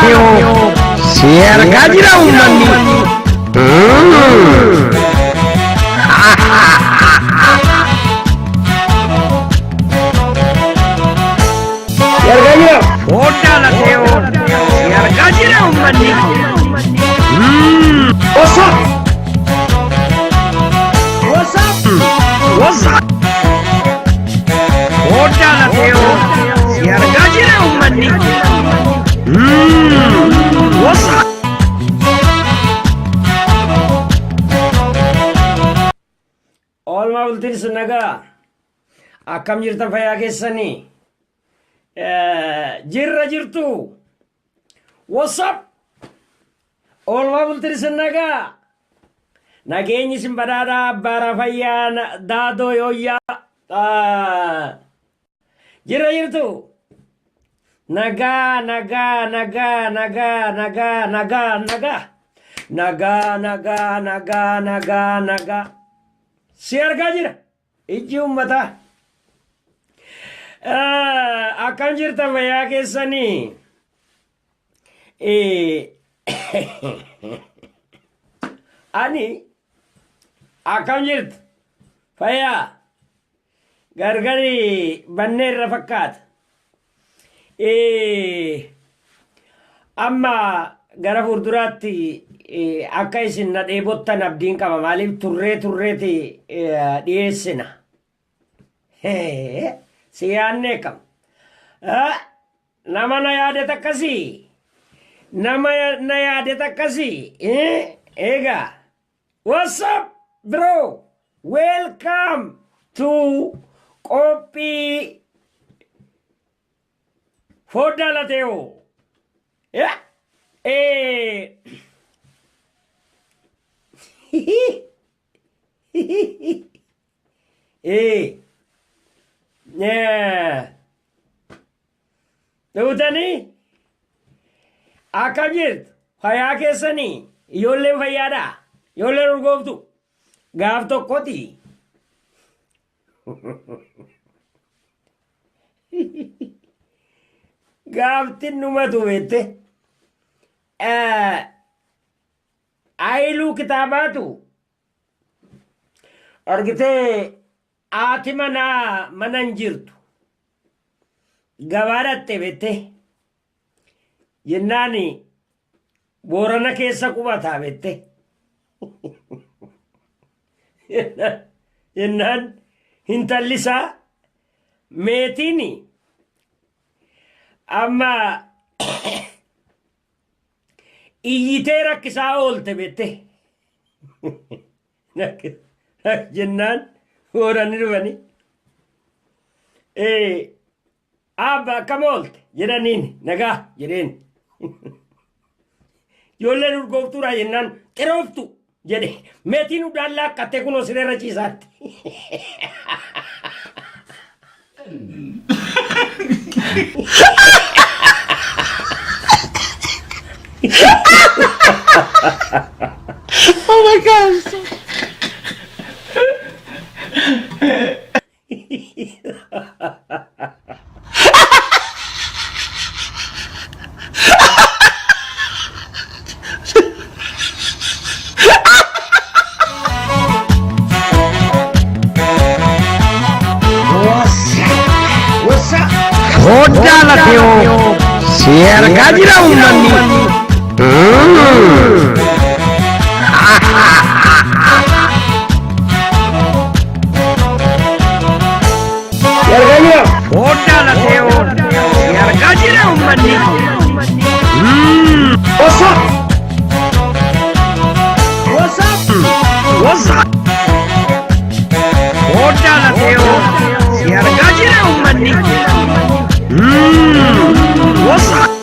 Teo, share gajira ummanni. Share gajira. Hodala Teo, share gajira ummanni. What's up? What's up? What's up? Hodala Teo, share gajira ummanni. What's up? Oolmaa bultiin nagaa akkam jirtan fayyaa keessanii jirra jirtu what's up oolmaa bultiin nagaa nageenyi isin badhaadhaa abbaara fayyaa daadoo yooyyaa jirra jirtu nagaa nagaa nagaa nagaa nagaa nagaa nagaa nagaa nagaa nagaa nagaa nagaa si argaa jira ijji ummataa akkam jirtan fayyaa keessanii ani akkam jirtu fayyaa gargari bannee irra fakkaata amma gara fuulduraatti akka isin na dheebottan abdiin qaba maaliif turreeti dhiyeessina si yaadne kam nama na yaadet akkasii nama na yaadet akkasii egaa what's up bro welcome to qophii Hodala Teo. Yeah. Yeah. Dutani? Akkam jirtu? Fayyaa keessanii? Ijoolleen fayyaadha? Ijoolleen urgooftu? Gaaf tokkoti? Gaaftin numatu beekte aayiluu kitaabaatu argitee haati manaa mana hin jirtu gabaa dhatte beekte jennaan Boorana keessa qubataa beekte jennaan intallisaa meetiini amma iyyitee rakkisaa oolte beekte jennaan Boorani dhufani abba akkam oolte jedhaniin nagaa jedheen ijoolleen urgooftuudha jennaan xirooftu jedhe meetiin udhaan laakkattee kunoo siree ciisaatti Oh my gosh. What's up? Hodala Teo, share gajira ummanni. Hodala Teo, share gajira ummanni. What's up? What's up? What's up? Hodala Teo, share gajira ummanni. What's up?